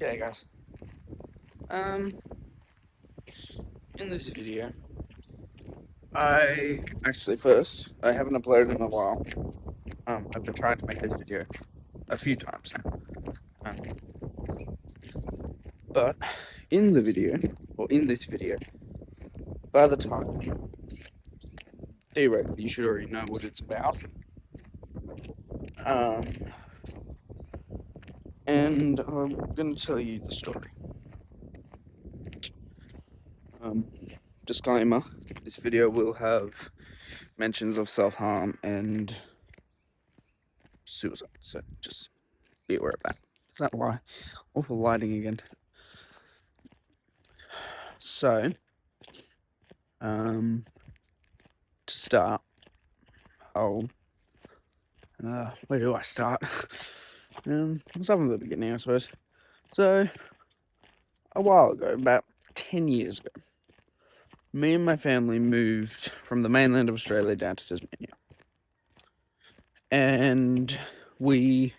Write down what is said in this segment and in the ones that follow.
G'day guys. Um, in this video, I haven't uploaded in a while. I've been trying to make this video a few times now. Um, but in this video, by the time, theoretically, you should already know what it's about. Um, and I'm gonna tell you the story. Disclaimer: this video will have mentions of self-harm and suicide, so just be aware of that. Is that why? Awful lighting again. So, to start, where do I start? Let's start from the beginning, I suppose. So, a while ago, about 10 years ago, me and my family moved from the mainland of Australia down to Tasmania. And we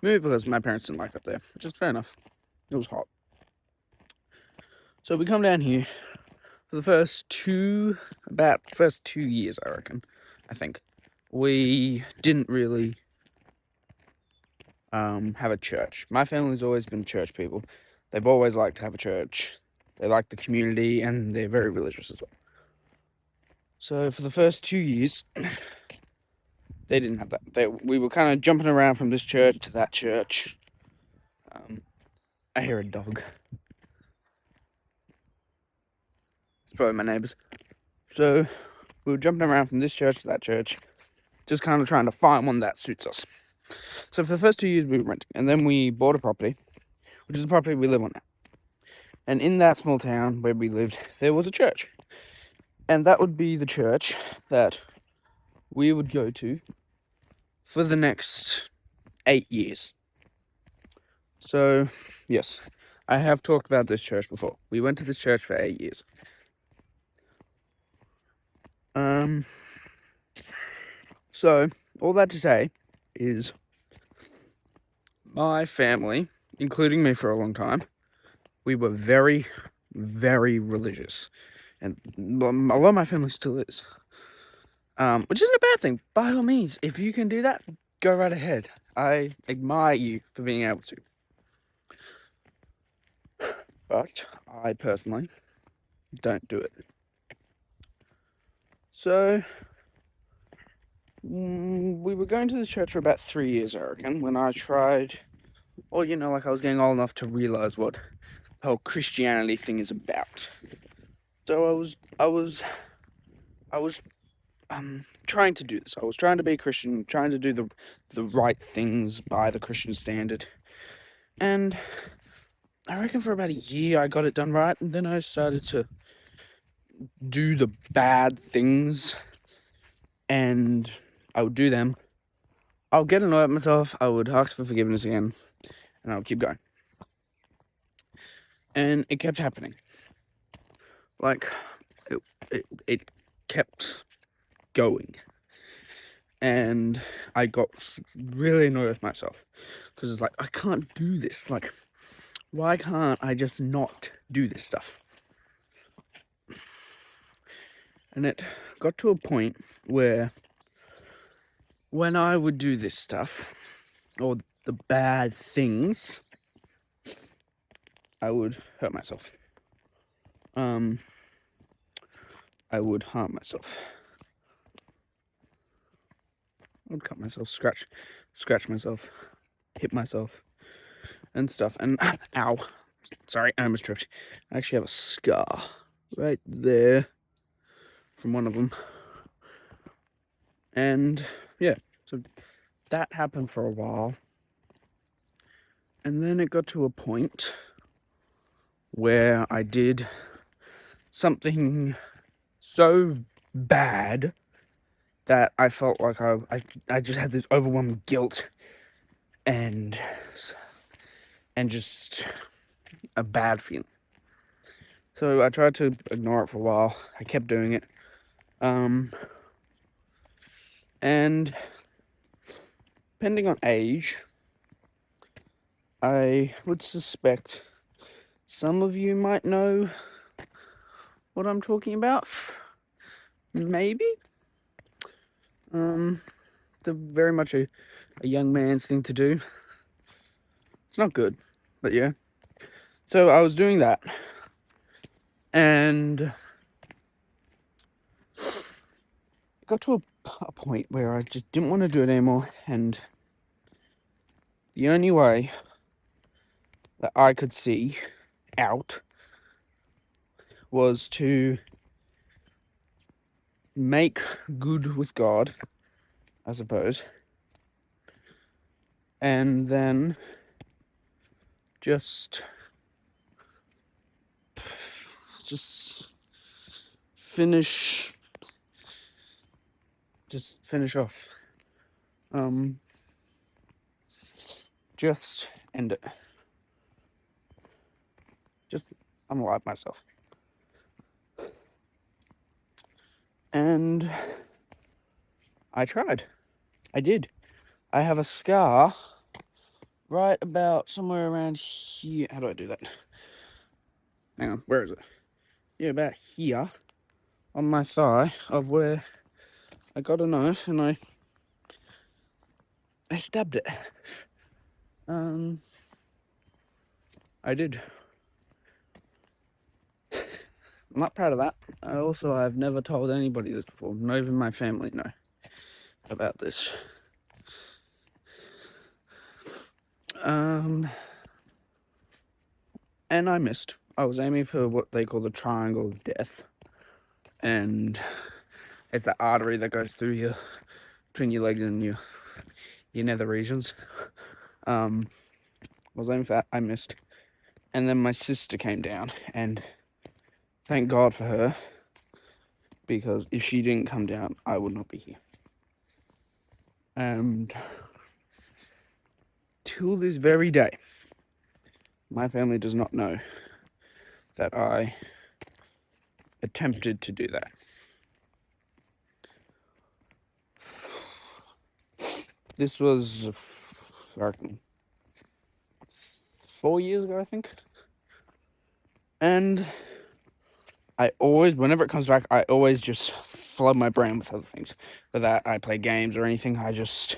moved because my parents didn't like up there, which is fair enough. It was hot. So we come down here for the first 2 years, I think. We didn't really have a church. My family's always been church people. They've always liked to have a church. They like the community, and they're very religious as well. So for the first 2 years, they didn't have that. We were kind of jumping around from this church to that church. I hear a dog. It's probably my neighbours. So we were jumping around from this church to that church, just kind of trying to find one that suits us. So for the first 2 years we were renting, and then we bought a property, which is the property we live on now. And in that small town where we lived, there was a church. And that would be the church that we would go to for the next 8 years. So, yes, I have talked about this church before. We went to this church for 8 years. So, all that to say is my family, including me for a long time, we were very, very religious. And a lot of my family still is. Which isn't a bad thing. By all means, if you can do that, go right ahead. I admire you for being able to. But I personally don't do it. So, we were going to the church for about 3 years, I reckon, when I tried, I was getting old enough to realize what the whole Christianity thing is about. So I was trying to do this. I was trying to be a Christian, trying to do the right things by the Christian standard. And I reckon for about a year I got it done right, and then I started to do the bad things, and I would do them. I would get annoyed at myself, I would ask for forgiveness again, and I would keep going. And it kept happening. Like, it kept going. And I got really annoyed with myself, because it's like, I can't do this. Like, why can't I just not do this stuff? And it got to a point where when I would do this stuff, or the bad things, I would hurt myself. I would harm myself. I would cut myself, scratch myself, hit myself, and stuff. And ow, sorry, I almost tripped. I actually have a scar right there from one of them. And yeah, so that happened for a while. And then it got to a point where I did something so bad that I felt like I just had this overwhelming guilt and just a bad feeling. So I tried to ignore it for a while. I kept doing it. And depending on age, I would suspect some of you might know what I'm talking about. Maybe. It's very much a young man's thing to do. It's not good, but yeah. So I was doing that, and it got to a point where I just didn't want to do it anymore, and the only way that I could see out was to make good with God, I suppose, and then just finish off. Just end it. Just unalive myself. And I tried. I did. I have a scar right about somewhere around here. How do I do that? Hang on, where is it? Yeah, about here on my thigh of where I got a knife and I stabbed it. I did. I'm not proud of that. I've never told anybody this before. Not even my family know about this. And I missed. I was aiming for what they call the triangle of death. And it's the artery that goes through between your legs and your nether regions. I was aiming for that. I missed. And then my sister came down, and thank God for her, because if she didn't come down, I would not be here. And till this very day, my family does not know that I attempted to do that. This was 4 years ago, I think. And I always, whenever it comes back, I always just flood my brain with other things. Whether I play games or anything, I just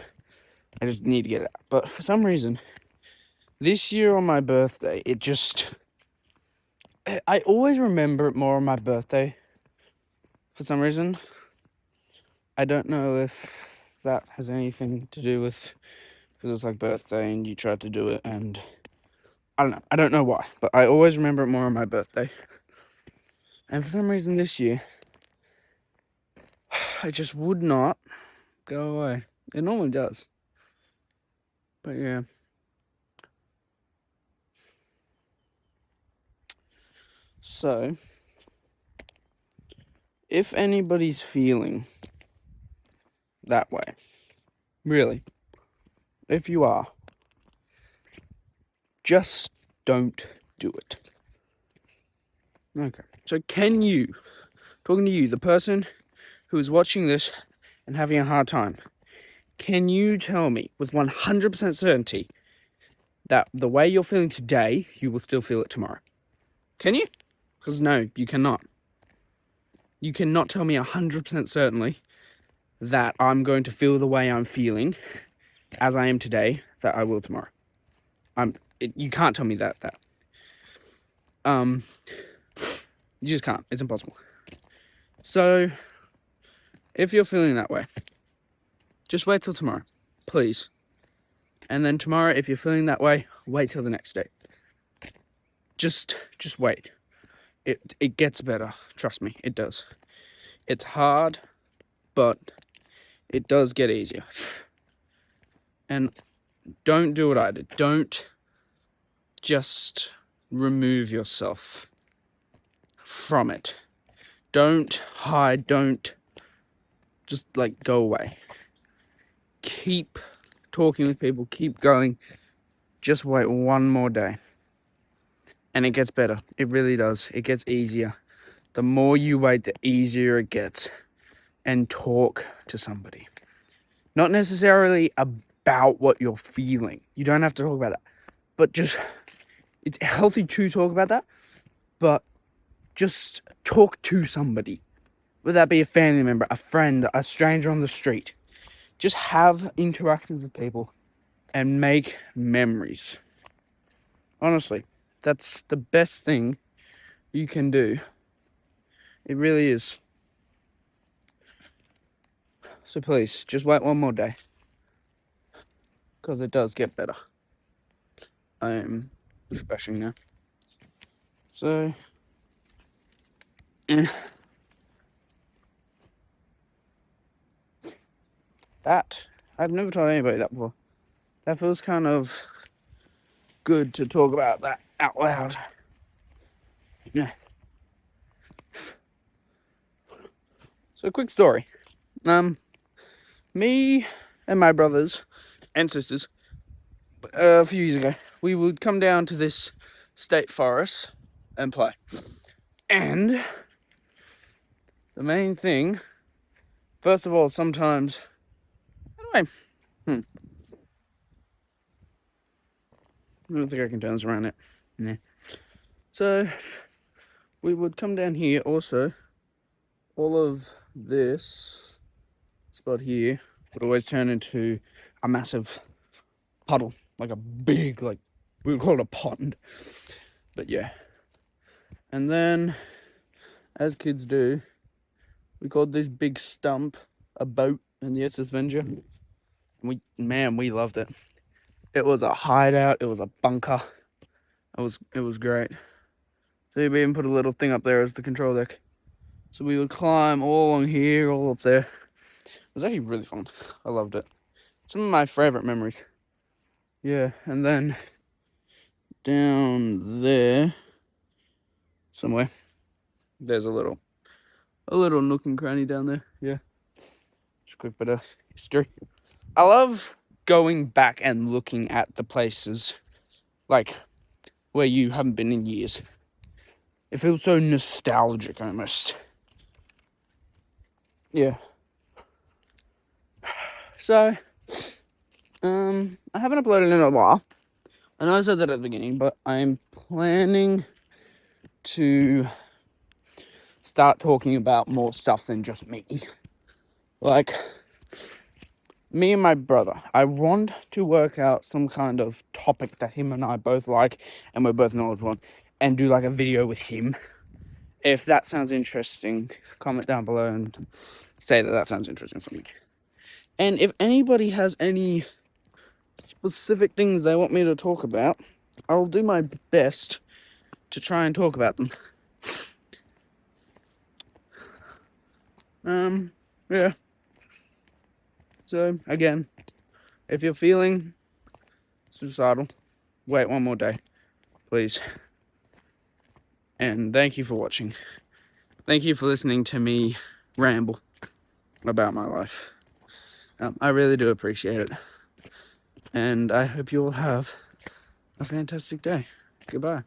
need to get it out. But for some reason, this year on my birthday, I always remember it more on my birthday. For some reason. I don't know if that has anything to do with, because it's like birthday and you tried to do it, and I don't know. I don't know why, but I always remember it more on my birthday. And for some reason this year, it just would not go away. It normally does. But yeah. So, if anybody's feeling that way, really, if you are, just don't do it. Okay. So can you, talking to you, the person who is watching this and having a hard time, can you tell me with 100% certainty that the way you're feeling today, you will still feel it tomorrow? Can you? Because no, you cannot. You cannot tell me 100% certainly that I'm going to feel the way I'm feeling as I am today, that I will tomorrow. You can't tell me that. You just can't. It's impossible. So, if you're feeling that way, just wait till tomorrow, please. And then tomorrow, if you're feeling that way, wait till the next day. Just wait. It gets better. Trust me, it does. It's hard, but it does get easier. And don't do what I did. Don't just remove yourself from it. Don't hide. Don't just go away. Keep talking with people. Keep going. Just wait one more day. And it gets better. It really does. It gets easier. The more you wait, the easier it gets. And talk to somebody. Not necessarily about what you're feeling. You don't have to talk about that. but just, it's healthy to talk about that, but just talk to somebody. Whether that be a family member, a friend, a stranger on the street. Just have interactions with people and make memories. Honestly, that's the best thing you can do. It really is. So please, just wait one more day. Because it does get better. I am splashing now. So, that, I've never told anybody that before. That feels kind of good to talk about that out loud. Yeah. So, quick story. Me and my brothers and sisters, a few years ago, we would come down to this state forest and play. And the main thing, first of all, sometimes, anyway, I don't think I can turn this around it. Yeah. So we would come down here also. All of this spot here would always turn into a massive puddle, like a big, like, we would call it a pond. But yeah. And then, as kids do, we called this big stump a boat in the SS Avenger. We loved it. It was a hideout. It was a bunker. It was great. So we even put a little thing up there as the control deck. So we would climb all along here, all up there. It was actually really fun. I loved it. Some of my favorite memories. Yeah, and then down there somewhere, there's a little nook and cranny down there. Yeah, just a quick bit of history. I love going back and looking at the places like where you haven't been in years. It feels so nostalgic almost. Yeah. So, I haven't uploaded in a while. I know I said that at the beginning, but I'm planning to start talking about more stuff than just me. Like, me and my brother, I want to work out some kind of topic that him and I both like and we're both knowledgeable on, and do like a video with him. If that sounds interesting, comment down below and say that sounds interesting for me. And if anybody has any specific things they want me to talk about, I'll do my best to try and talk about them. Yeah. So, again, if you're feeling suicidal, wait one more day, please. And thank you for watching. Thank you for listening to me ramble about my life. I really do appreciate it. And I hope you all have a fantastic day. Goodbye.